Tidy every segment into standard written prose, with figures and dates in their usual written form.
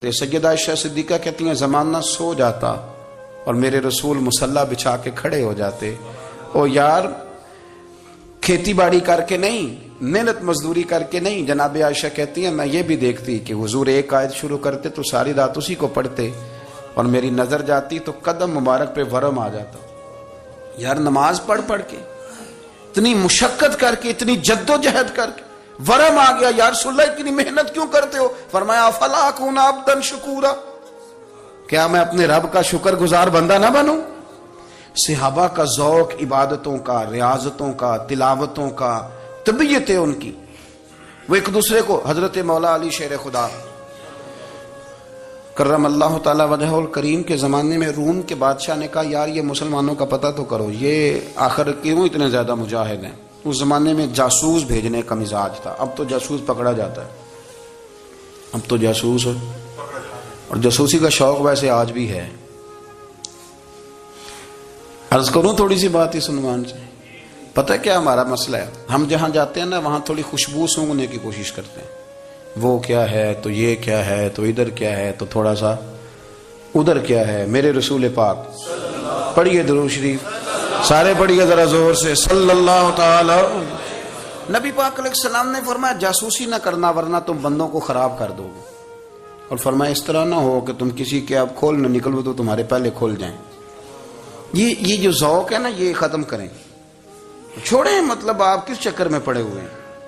سیدہ عائشہ صدیقہ کہتی ہیں زمانہ سو جاتا اور میرے رسول مصلی بچھا کے کھڑے ہو جاتے. او یار کھیتی باڑی کر کے نہیں، محنت مزدوری کر کے نہیں. جناب عائشہ کہتی ہیں میں یہ بھی دیکھتی کہ حضور ایک آیت شروع کرتے تو ساری رات اسی کو پڑھتے اور میری نظر جاتی تو قدم مبارک پہ ورم آ جاتا. یار نماز پڑھ کے اتنی مشقت کر کے اتنی جد و جہد کر کے ورم آ گیا، یا رسول اللہ اتنی محنت کیوں کرتے ہو؟ فرمایا افلا اکون عبدا شکورا، کیا میں اپنے رب کا شکر گزار بندہ نہ بنوں؟ صحابہ کا ذوق عبادتوں کا، ریاضتوں کا، تلاوتوں کا، طبیعت ہے ان کی. وہ ایک دوسرے کو، حضرت مولا علی شیر خدا کرم اللہ تعالی وجہہ الکریم کے زمانے میں روم کے بادشاہ نے کہا یار یہ مسلمانوں کا پتہ تو کرو، یہ آخر کیوں اتنے زیادہ مجاہد ہیں؟ اس زمانے میں جاسوس بھیجنے کا مزاج تھا. اب تو جاسوس پکڑا جاتا ہے، اب تو جاسوس اور جاسوسی کا شوق ویسے آج بھی ہے. عرض کروں تھوڑی سی بات اس عنوان سے. پتہ ہے کیا ہمارا مسئلہ ہے؟ ہم جہاں جاتے ہیں نا وہاں تھوڑی خوشبو سونگنے کی کوشش کرتے ہیں. وہ کیا ہے تو یہ کیا ہے تو ادھر کیا ہے تو تھوڑا سا ادھر کیا ہے. میرے رسول پاک پڑھیے درود شریف، سارے پڑھیے ذرا زور سے، صلی اللہ تعالی. نبی پاک علیہ السلام نے فرمایا جاسوسی نہ کرنا ورنہ تم بندوں کو خراب کر دو گے. اور فرمایا اس طرح نہ ہو کہ تم کسی کے آپ کھول نہ نکلو تو تمہارے پہلے کھول جائیں. یہ جو ذوق ہے نا یہ ختم کریں، چھوڑیں. مطلب آپ کس چکر میں پڑے ہوئے ہیں؟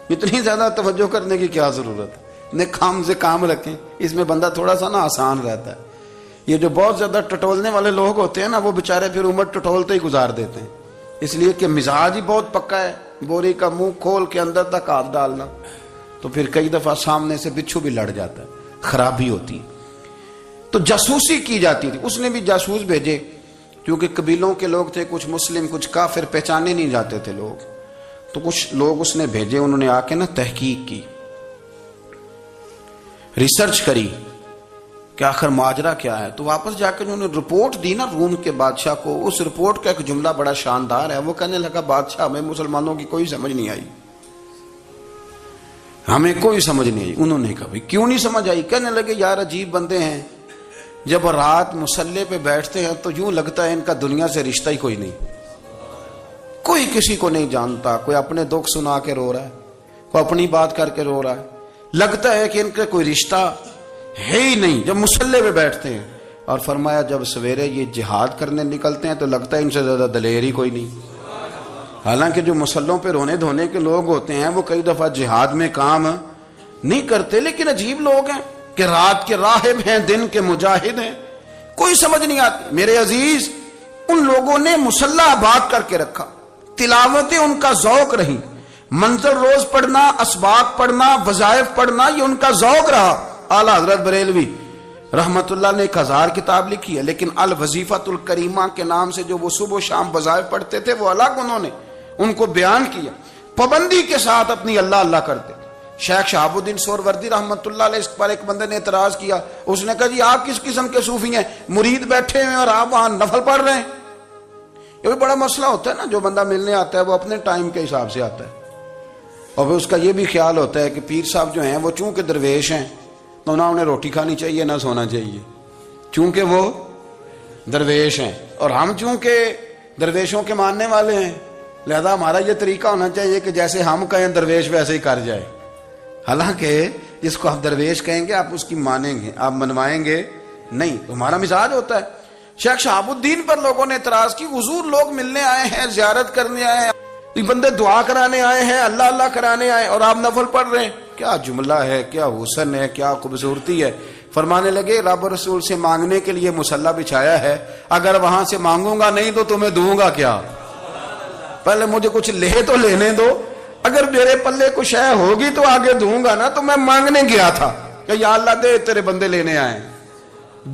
اتنی زیادہ توجہ کرنے کی کیا ضرورت ہے؟ کام سے کام رکھیں، اس میں بندہ تھوڑا سا نا آسان رہتا ہے. یہ جو بہت زیادہ ٹٹولنے والے لوگ ہوتے ہیں نا وہ بےچارے پھر عمر ٹٹولتے ہی گزار دیتے ہیں، اس لیے کہ مزاج ہی بہت پکا ہے. بوری کا منہ کھول کے اندر تک ہاتھ ڈالنا تو پھر کئی دفعہ سامنے سے بچھو بھی لڑ جاتا ہے، خرابی ہوتی ہے. تو جاسوسی کی جاتی تھی. اس نے بھی جاسوس بھیجے کیونکہ قبیلوں کے لوگ تھے، کچھ مسلم کچھ کافر، پہچانے نہیں جاتے تھے لوگ. تو کچھ لوگ اس نے بھیجے، انہوں نے آ کے نا تحقیق کی، ریسرچ کری کہ آخر ماجرا کیا ہے. تو واپس جا کے انہوں نے رپورٹ دی نا روم کے بادشاہ کو. اس رپورٹ کا ایک جملہ بڑا شاندار ہے. وہ کہنے لگا بادشاہ ہمیں مسلمانوں کی کوئی سمجھ نہیں آئی، ہمیں کوئی سمجھ نہیں آئی. انہوں نے کہا کیوں نہیں سمجھ آئی؟ کہنے لگے یار عجیب بندے ہیں، جب رات مصلی پہ بیٹھتے ہیں تو یوں لگتا ہے ان کا دنیا سے رشتہ ہی کوئی نہیں، کوئی کسی کو نہیں جانتا. کوئی اپنے دکھ سنا کے رو رہا ہے، کوئی اپنی بات کر کے رو رہا ہے، لگتا ہے کہ ان کا کوئی رشتہ ہے ہی نہیں جب مصلی پہ بیٹھتے ہیں. اور فرمایا جب سویرے یہ جہاد کرنے نکلتے ہیں تو لگتا ہے ان سے زیادہ دلیر ہی کوئی نہیں. حالانکہ جو مسلوں پہ رونے دھونے کے لوگ ہوتے ہیں وہ کئی دفعہ جہاد میں کام نہیں کرتے، لیکن عجیب لوگ ہیں کہ رات کے راہب ہیں دن کے مجاہد ہیں، کوئی سمجھ نہیں آتی. میرے عزیز ان لوگوں نے مصلی آباد کر کے رکھا، تلاوتیں ان کا ذوق رہی، منظر روز پڑھنا، اسباق پڑھنا، وظائف پڑھنا، یہ ان کا ذوق رہا. اعلیٰ حضرت بریلوی رحمت اللہ نے 1000 کتاب لکھی ہے، لیکن الوظیفۃ الکریمہ کے نام سے جو وہ صبح و شام وظائف پڑھتے تھے وہ الگ انہوں نے ان کو بیان کیا، پابندی کے ساتھ اپنی اللہ اللہ کرتے. شیخ شہاب الدین سہروردی رحمت اللہ علیہ اس پر ایک بندے نے اعتراض کیا. اس نے کہا جی آپ کس قسم کے صوفی ہیں، مرید بیٹھے ہیں اور آپ وہاں نفل پڑھ رہے ہیں؟ یہ بھی بڑا مسئلہ ہوتا ہے نا. جو بندہ ملنے آتا ہے وہ اپنے ٹائم کے حساب سے آتا ہے، اور پھر اس کا یہ بھی خیال ہوتا ہے کہ پیر صاحب جو ہیں وہ چونکہ درویش ہیں تو نہ انہیں روٹی کھانی چاہیے نہ سونا چاہیے، چونکہ وہ درویش ہیں، اور ہم چونکہ درویشوں کے ماننے والے ہیں لہذا ہمارا یہ طریقہ ہونا چاہیے کہ جیسے ہم کہیں درویش ویسے ہی کر جائے. حالانکہ جس کو آپ درویش کہیں گے آپ اس کی مانیں گے، آپ منوائیں گے نہیں، تو ہمارا مزاج ہوتا ہے. شیخ شہاب الدین پر لوگوں نے اعتراض کی، حضور لوگ ملنے آئے ہیں، زیارت کرنے آئے ہیں، یہ بندے دعا کرانے آئے ہیں، اللہ اللہ کرانے آئے اور آپ نفل پڑھ رہے ہیں. کیا جملہ ہے، کیا حسن ہے، کیا خوبصورتی ہے. فرمانے لگے رب رسول سے مانگنے کے لیے مصلی بچھایا ہے، اگر وہاں سے مانگوں گا نہیں تو تمہیں دوں گا کیا؟ پہلے مجھے کچھ لے تو لینے دو، اگر میرے پلے کچھ ہے ہوگی تو آگے دوں گا نا. تو میں مانگنے گیا تھا کہ یا اللہ دے تیرے بندے لینے آئے،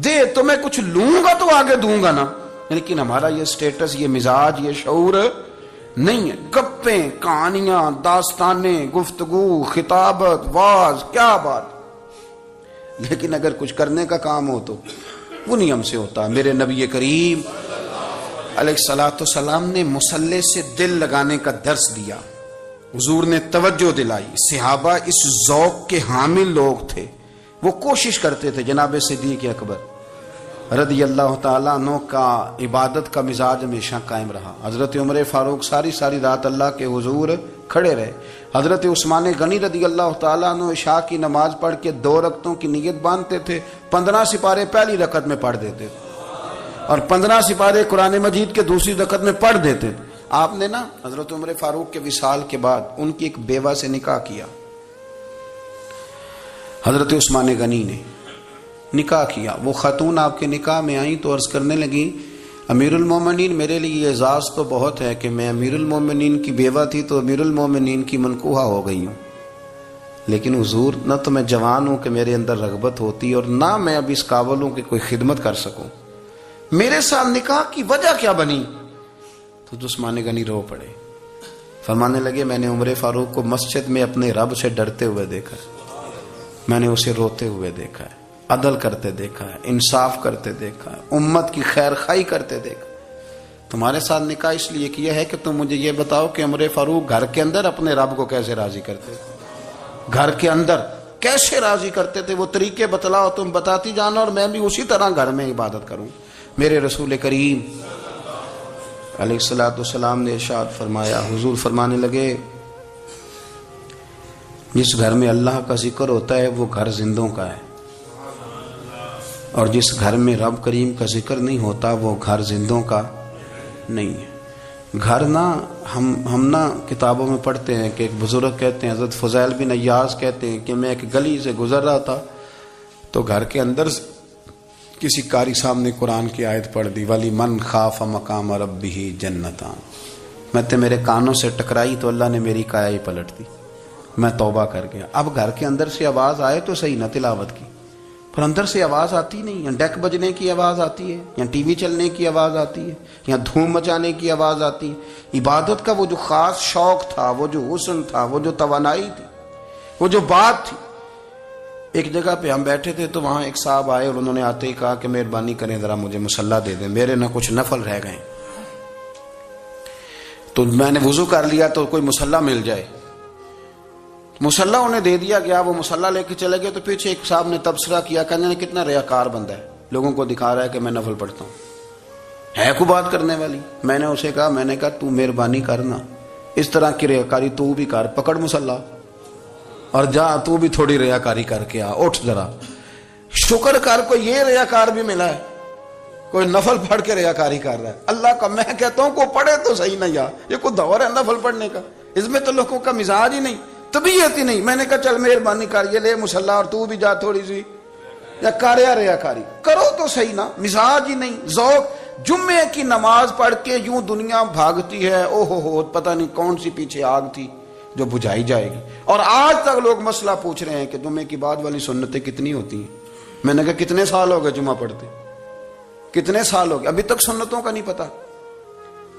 دے تو میں کچھ لوں گا تو آگے دوں گا نا. لیکن ہمارا یہ سٹیٹس، یہ مزاج، یہ شعور نہیں ہے. گپیں، کہانیاں، داستانیں، گفتگو، خطابت، واز، کیا بات. لیکن اگر کچھ کرنے کا کام ہو تو وہ نہیں ہم سے ہوتا. میرے نبی کریم علیہ الصلوۃ والسلام نے مصلی سے دل لگانے کا درس دیا، حضور نے توجہ دلائی. صحابہ اس ذوق کے حامل لوگ تھے وہ کوشش کرتے تھے جناب صدیق اکبر رضی اللہ تعالیٰ عنہ کا عبادت کا مزاج ہمیشہ قائم رہا. حضرت عمر فاروق ساری رات اللہ کے حضور کھڑے رہے. حضرت عثمان غنی رضی اللہ تعالیٰ عنہ عشاء کی نماز پڑھ کے 2 رکعتوں کی نیت باندھتے تھے, 15 سپارے پہلی رکعت میں پڑھ دیتے تھے اور 15 سپارے قرآن مجید کے دوسری رکعت میں پڑھ دیتے تھے. آپ نے نا حضرت عمر فاروق کے وصال کے بعد ان کی ایک بیوہ سے نکاح کیا. حضرت عثمان غنی نے نکاح کیا. وہ خاتون آپ کے نکاح میں آئیں تو عرض کرنے لگی امیر المومنین میرے لیے اعزاز تو بہت ہے کہ میں امیر المومنین کی بیوہ تھی تو امیر المومنین کی منکوحہ ہو گئی ہوں, لیکن حضور نہ تو میں جوان ہوں کہ میرے اندر رغبت ہوتی اور نہ میں اب اس قابل ہوں کہ کوئی خدمت کر سکوں, میرے ساتھ نکاح کی وجہ کیا بنی؟ تو عثمان غنی رو پڑے. فرمانے لگے میں نے عمر فاروق کو مسجد میں اپنے رب سے ڈرتے ہوئے دیکھا ہے, میں نے اسے روتے ہوئے دیکھا ہے, عدل کرتے دیکھا ہے, انصاف کرتے دیکھا ہے, امت کی خیر خواہی کرتے دیکھا. تمہارے ساتھ نکاح اس لیے کیا ہے کہ تم مجھے یہ بتاؤ کہ عمر فاروق گھر کے اندر اپنے رب کو کیسے راضی کرتے تھے, گھر کے اندر کیسے راضی کرتے تھے, وہ طریقے بتلاؤ, تم بتاتی جانا اور میں بھی اسی طرح گھر میں عبادت کروں. میرے رسول کریم علیہ الصلوۃ والسلام نے ارشاد فرمایا, حضور فرمانے لگے جس گھر میں اللہ کا ذکر ہوتا ہے وہ گھر زندوں کا ہے, اور جس گھر میں رب کریم کا ذکر نہیں ہوتا وہ گھر زندوں کا نہیں ہے. گھر نا ہم نا کتابوں میں پڑھتے ہیں کہ ایک بزرگ کہتے ہیں, حضرت فضیل بن ایاز کہتے ہیں کہ میں ایک گلی سے گزر رہا تھا تو گھر کے اندر کسی قاری صاحب نے قرآن کی آیت پڑھ دی, ولی من خاف مقام ربہ جنتان. میں تے میرے کانوں سے ٹکرائی تو اللہ نے میری کایا ہی پلٹ دی, میں توبہ کر گیا. اب گھر کے اندر سے آواز آئے تو صحیح نہ تلاوت کی, پر اندر سے آواز آتی نہیں, یا ڈیک بجنے کی آواز آتی ہے, یا ٹی وی چلنے کی آواز آتی ہے, یا دھوم مچانے کی آواز آتی ہے. عبادت کا وہ جو خاص شوق تھا, وہ جو حسن تھا, وہ جو توانائی تھی, وہ جو بات تھی. ایک جگہ پہ ہم بیٹھے تھے تو وہاں ایک صاحب آئے اور انہوں نے آتے ہی کہا کہ مہربانی کریں ذرا مجھے مصلی دے دیں, میرے نہ کچھ نفل رہ گئے. تو میں نے وضو کر لیا تو کوئی مصلی مل جائے. مصلی انہیں دے دیا گیا, وہ مصلی لے کے چلے گئے تو پیچھے ایک صاحب نے تبصرہ کیا, کہنے کتنا ریاکار بندہ ہے, لوگوں کو دکھا رہا ہے کہ میں نفل پڑھتا ہوں, ہے کوئی بات کرنے والی. میں نے اسے کہا, میں نے کہا تو مہربانی کرنا اس طرح کی ریاکاری تو بھی کر, پکڑ مصلی اور جا تو بھی تھوڑی ریاکاری کر کے آ, اٹھ ذرا شکر کر, کوئی یہ ریاکار بھی ملا ہے, کوئی نفل پڑھ کے ریاکاری کر رہا ہے. اللہ کا میں کہتا ہوں کو پڑھے تو صحیح نہ, یار یہ کوئی دور ہے نفل پڑھنے کا, اس میں تو لوگوں کا مزاج ہی نہیں, طبیعت ہی نہیں. میں نے کہا چل مہربانی کر یہ لے مصلی اور تو بھی جا تھوڑی سی یا کر یا ریاکاری کرو تو صحیح نا, مزاج ہی نہیں, ذوق. جمعے کی نماز پڑھ کے یوں دنیا بھاگتی ہے, او ہو پتہ نہیں کون سی پیچھے آگ تھی جو بجھائی جائے گی. اور آج تک لوگ مسئلہ پوچھ رہے ہیں کہ جمعے کی بعد والی سنتیں کتنی ہوتی ہیں. میں نے کہا کتنے سال ہو گئے جمعہ پڑھتے, کتنے سال ہو گئے, ابھی تک سنتوں کا نہیں پتا,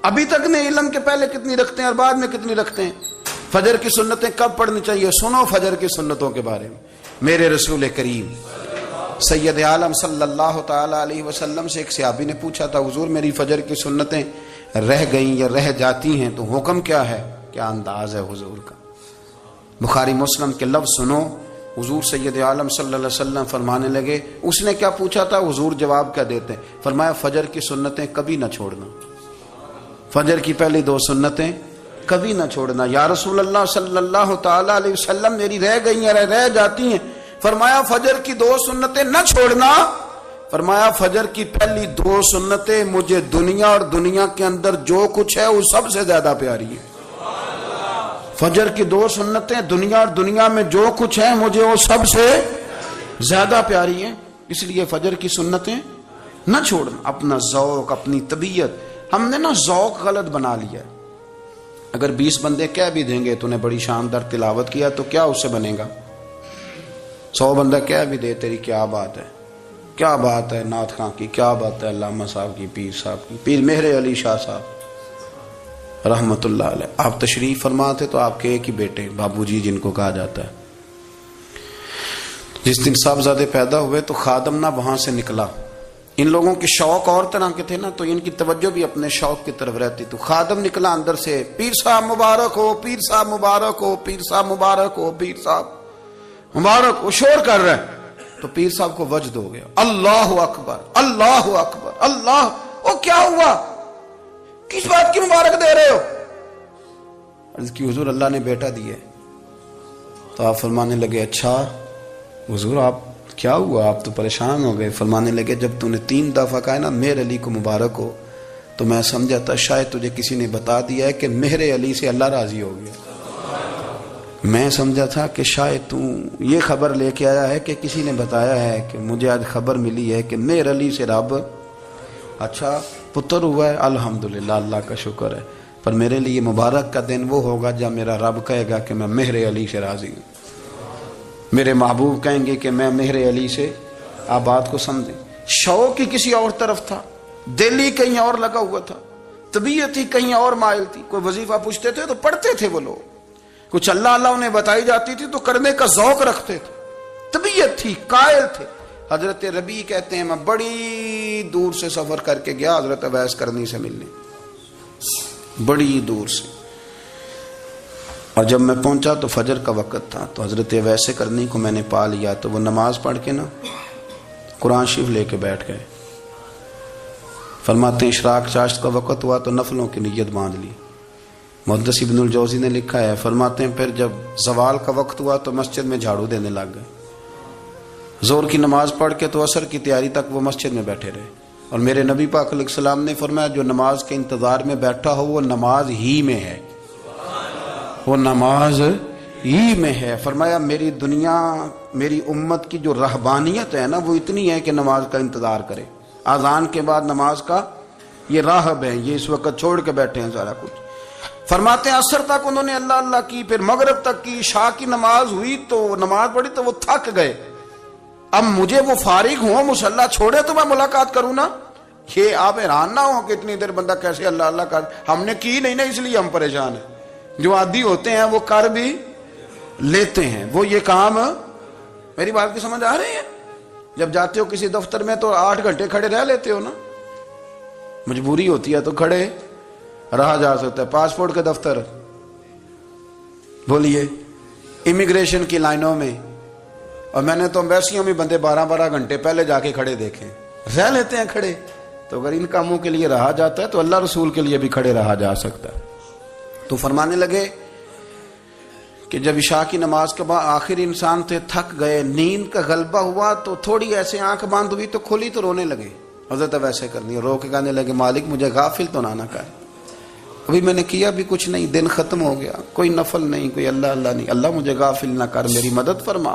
ابھی تک نے علم کے پہلے کتنی رکھتے ہیں اور بعد میں کتنی رکھتے ہیں. فجر کی سنتیں کب پڑھنی چاہیے, سنو فجر کی سنتوں کے بارے میں. میرے رسول کریم سید عالم صلی اللہ تعالی علیہ وسلم سے ایک صحابی نے پوچھا تھا, حضور میری فجر کی سنتیں رہ گئیں یا رہ جاتی ہیں تو حکم کیا ہے, کیا انداز ہے حضور کا. بخاری مسلم کے لفظ سنو, حضور سید عالم صلی اللہ علیہ وسلم فرمانے لگے, اس نے کیا پوچھا تھا, حضور جواب کیا دیتے ہیں, فرمایا فجر کی سنتیں کبھی نہ چھوڑنا, فجر کی پہلی 2 سنتیں کبھی نہ چھوڑنا. یا رسول اللہ صلی اللہ تعالی علیہ وسلم میری رہ گئی ہیں, رہ جاتی ہیں. فرمایا فجر کی 2 سنتیں نہ چھوڑنا, فرمایا فجر کی پہلی 2 سنتیں مجھے دنیا اور دنیا کے اندر جو کچھ ہے وہ سب سے زیادہ پیاری ہے. فجر کی 2 سنتیں دنیا اور دنیا میں جو کچھ ہے مجھے وہ سب سے زیادہ پیاری ہیں, اس لیے فجر کی سنتیں نہ چھوڑنا. اپنا ذوق, اپنی طبیعت, ہم نے نا ذوق غلط بنا لیا ہے. اگر 20 بندے کہہ بھی دیں گے تو نے بڑی شاندار تلاوت کیا تو کیا اس سے بنے گا, 100 بندہ کہہ بھی دے تیری کیا بات ہے, کیا بات ہے نعت خاں کی, کیا بات ہے علامہ صاحب کی, پیر صاحب کی, پیر مہر علی شاہ صاحب رحمت اللہ علیہ. آپ تشریف فرما تھے تو آپ کے ایک ہی بیٹے بابو جی جن کو کہا جاتا ہے, جس دن صاحبزادے پیدا ہوئے تو خادم نہ وہاں سے نکلا. ان لوگوں کے شوق اور طرح کے تھے نا, تو ان کی توجہ بھی اپنے شوق کی طرف رہتی. تو خادم نکلا اندر سے, پیر صاحب مبارک ہو, پیر صاحب مبارک ہو, پیر صاحب مبارک ہو, پیر صاحب مبارک ہو, شور کر رہے ہیں. تو پیر صاحب کو وجد ہو گیا، اللہ اکبر اللہ اکبر اللہ، او کیا ہوا، کس بات کی مبارک دے رہے ہو؟ عرض کی حضور اللہ نے بیٹا دیا ہے۔ تو آپ فرمانے لگے اچھا حضور آپ کیا ہوا، آپ تو پریشان ہو گئے۔ فرمانے لگے جب تو نے 3 دفعہ کہا نا مہر علی کو مبارک ہو، تو میں سمجھا تھا شاید تجھے کسی نے بتا دیا ہے کہ مہر علی سے اللہ راضی ہو گیا۔ میں سمجھا تھا کہ شاید تو یہ خبر لے کے آیا ہے کہ کسی نے بتایا ہے کہ مجھے آج خبر ملی ہے کہ مہر علی سے رب اچھا پتر ہوا ہے، الحمدللہ اللہ کا شکر ہے، پر میرے لیے مبارک کا دن وہ ہوگا جب میرا رب کہے گا کہ میں مہر علی سے راضی ہوں، میرے محبوب کہیں گے کہ میں مہر علی سے۔ آپ بات کو سمجھیں، شوق ہی کسی اور طرف تھا، دل ہی کہیں اور لگا ہوا تھا، طبیعت ہی کہیں اور مائل تھی۔ کوئی وظیفہ پوچھتے تھے تو پڑھتے تھے وہ لوگ، کچھ اللہ اللہ انہیں بتائی جاتی تھی تو کرنے کا ذوق رکھتے تھے، طبیعت تھی، قائل تھے۔ حضرت ربیع کہتے ہیں میں بڑی دور سے سفر کر کے گیا حضرت اویس کرنی سے ملنے، بڑی دور سے، اور جب میں پہنچا تو فجر کا وقت تھا، تو حضرت اویس کرنی کو میں نے پا لیا، تو وہ نماز پڑھ کے نا قرآن شریف لے کے بیٹھ گئے۔ فرماتے ہیں اشراق چاشت کا وقت ہوا تو نفلوں کی نیت باندھ لی۔ محدث ابن الجوزی نے لکھا ہے، فرماتے ہیں پھر جب زوال کا وقت ہوا تو مسجد میں جھاڑو دینے لگ گئے، زور کی نماز پڑھ کے تو عصر کی تیاری تک وہ مسجد میں بیٹھے رہے۔ اور میرے نبی پاک علیہ السلام نے فرمایا جو نماز کے انتظار میں بیٹھا ہو وہ نماز ہی میں ہے، وہ نماز ہی میں ہے۔ فرمایا میری دنیا میری امت کی جو رہبانیت ہے نا وہ اتنی ہے کہ نماز کا انتظار کرے، اذان کے بعد نماز کا یہ راہب ہے، یہ اس وقت چھوڑ کے بیٹھے ہیں سارا کچھ۔ فرماتے ہیں عصر تک انہوں نے اللہ اللہ کی، پھر مغرب تک کی، عشاء کی نماز ہوئی تو نماز پڑھی تو وہ تھک گئے، اب مجھے وہ فارغ ہوں مصلی چھوڑے تو میں ملاقات کروں نا۔ یہ آپ حیران نہ ہو کہ اتنی دیر بندہ کیسے اللہ اللہ کر، ہم نے کی نہیں نا اس لیے ہم پریشان ہیں، جو عادی ہوتے ہیں وہ کر بھی لیتے ہیں، وہ یہ کام، میری بات کی سمجھ آ رہی ہے؟ جب جاتے ہو کسی دفتر میں تو 8 گھنٹے کھڑے رہ لیتے ہو نا، مجبوری ہوتی ہے تو کھڑے رہا جا سکتا ہے۔ پاسپورٹ کے دفتر بولیے، امیگریشن کی لائنوں میں، اور میں نے تو امبیسیوں میں بندے 12 گھنٹے پہلے جا کے کھڑے دیکھے، رہ لیتے ہیں کھڑے۔ تو اگر ان کاموں کے لیے رہا جاتا ہے تو اللہ رسول کے لیے بھی کھڑے رہا جا سکتا ہے۔ تو فرمانے لگے کہ جب عشاء کی نماز کے بعد آخر انسان تھے، تھک گئے، نیند کا غلبہ ہوا تو تھوڑی ایسے آنکھ بند ہوئی تو کھولی تو رونے لگے۔ حضرت ویسے کرنی رو کے کہنے لگے مالک مجھے غافل تو نہ کر، ابھی میں نے کیا بھی کچھ نہیں، دن ختم ہو گیا، کوئی نفل نہیں، کوئی اللہ اللہ نہیں، اللہ مجھے غافل نہ کر، میری مدد فرما۔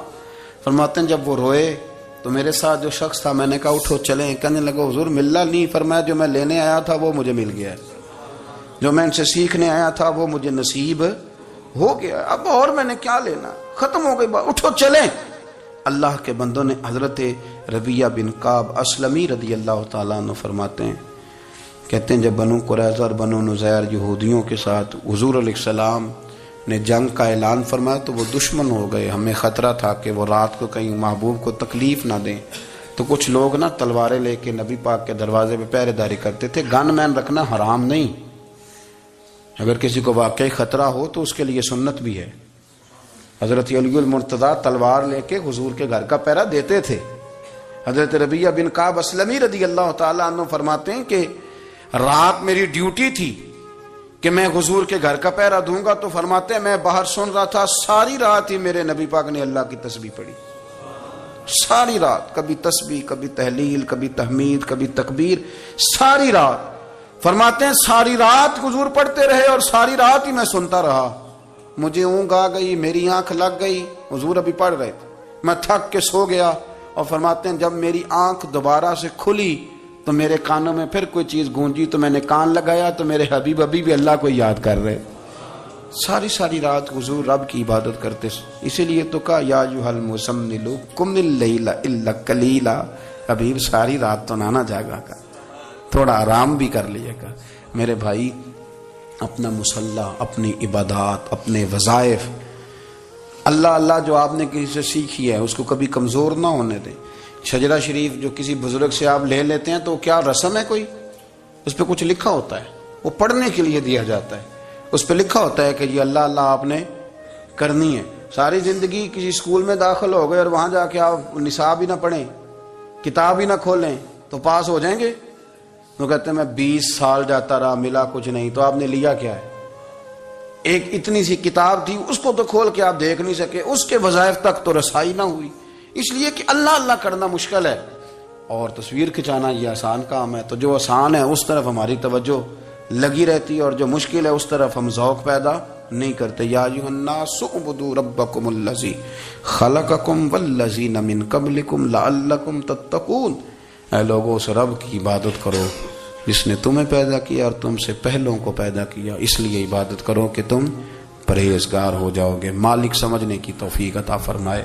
فرماتے ہیں جب وہ روئے تو میرے ساتھ جو شخص تھا میں نے کہا اٹھو چلیں، کہنے لگا حضور ملنا نہیں، فرمایا جو میں لینے آیا تھا وہ مجھے مل گیا ہے، جو میں ان سے سیکھنے آیا تھا وہ مجھے نصیب ہو گیا، اب اور میں نے کیا لینا، ختم ہو گئی بات، اٹھو چلیں۔ اللہ کے بندوں نے حضرت ربیعہ بن کعب اسلمی رضی اللہ تعالیٰ عنہ فرماتے ہیں، کہتے ہیں جب بنو قریظہ اور بنو نذیر یہودیوں کے ساتھ حضور علیہ السلام نے جنگ کا اعلان فرمایا تو وہ دشمن ہو گئے، ہمیں خطرہ تھا کہ وہ رات کو کہیں محبوب کو تکلیف نہ دیں، تو کچھ لوگ نا تلواریں لے کے نبی پاک کے دروازے پہ پہرے داری کرتے تھے۔ گن مین رکھنا حرام نہیں، اگر کسی کو واقعی خطرہ ہو تو اس کے لیے سنت بھی ہے۔ حضرت علی المرتضیٰ تلوار لے کے حضور کے گھر کا پہرا دیتے تھے۔ حضرت ربیعہ بن کعب اسلمی رضی اللہ تعالیٰ عنہ فرماتے ہیں کہ رات میری ڈیوٹی تھی کہ میں حضور کے گھر کا پہرا دوں گا، تو فرماتے ہیں میں باہر سن رہا تھا، ساری رات ہی میرے نبی پاک نے اللہ کی تسبیح پڑھی، ساری رات، کبھی تسبیح، کبھی تحلیل، کبھی تحمید، کبھی تکبیر، ساری رات۔ فرماتے ہیں ساری رات حضور پڑھتے رہے اور ساری رات ہی میں سنتا رہا، مجھے اونگ آ گئی، میری آنکھ لگ گئی، حضور ابھی پڑھ رہے تھے، میں تھک کے سو گیا۔ اور فرماتے ہیں جب میری آنکھ دوبارہ سے کھلی تو میرے کانوں میں پھر کوئی چیز گونجی تو میں نے کان لگایا تو میرے حبیب ابھی بھی اللہ کو یاد کر رہے، ساری رات حضور رب کی عبادت کرتے۔ اسی لیے تو کہا یا ایھا المزمل قم اللیل الا قلیلا، حبیب ساری رات تو نہ جاگا کا، تھوڑا آرام بھی کر لیے گا۔ میرے بھائی اپنا مصلی، اپنی عبادات، اپنے وظائف، اللہ اللہ جو آپ نے کسی سے سیکھی ہے اس کو کبھی کمزور نہ ہونے دیں۔ شجرہ شریف جو کسی بزرگ سے آپ لے لیتے ہیں تو کیا رسم ہے کوئی؟ اس پہ کچھ لکھا ہوتا ہے، وہ پڑھنے کے لیے دیا جاتا ہے، اس پہ لکھا ہوتا ہے کہ یہ اللہ اللہ آپ نے کرنی ہے۔ ساری زندگی کسی اسکول میں داخل ہو گئے اور وہاں جا کے آپ نصاب ہی نہ پڑھیں، کتاب ہی نہ کھولیں تو پاس ہو جائیں گے؟ وہ کہتے ہیں میں 20 سال جاتا رہا ملا کچھ نہیں. تو آپ نے لیا کیا ہے؟ ایک اتنی سی کتاب تھی، اس کو تو کھول کے آپ دیکھ نہیں سکے، اس کے وظائف تک تو رسائی نہ ہوئی. اس لیے کہ اللہ اللہ کرنا مشکل ہے اور تصویر کھچانا یہ آسان کام ہے. تو جو آسان ہے اس طرف ہماری توجہ لگی رہتی ہے اور جو مشکل ہے اس طرف ہم ذوق پیدا نہیں کرتے. یا ایھا الناس اعبدوا ربکم الذی خلقکم والذین من قبلکم لعلکم تتقون. اے لوگوں اس رب کی عبادت کرو جس نے تمہیں پیدا کیا اور تم سے پہلوں کو پیدا کیا، اس لیے عبادت کرو کہ تم پرہیزگار ہو جاؤ گے. مالک سمجھنے کی توفیق عطا فرمائے.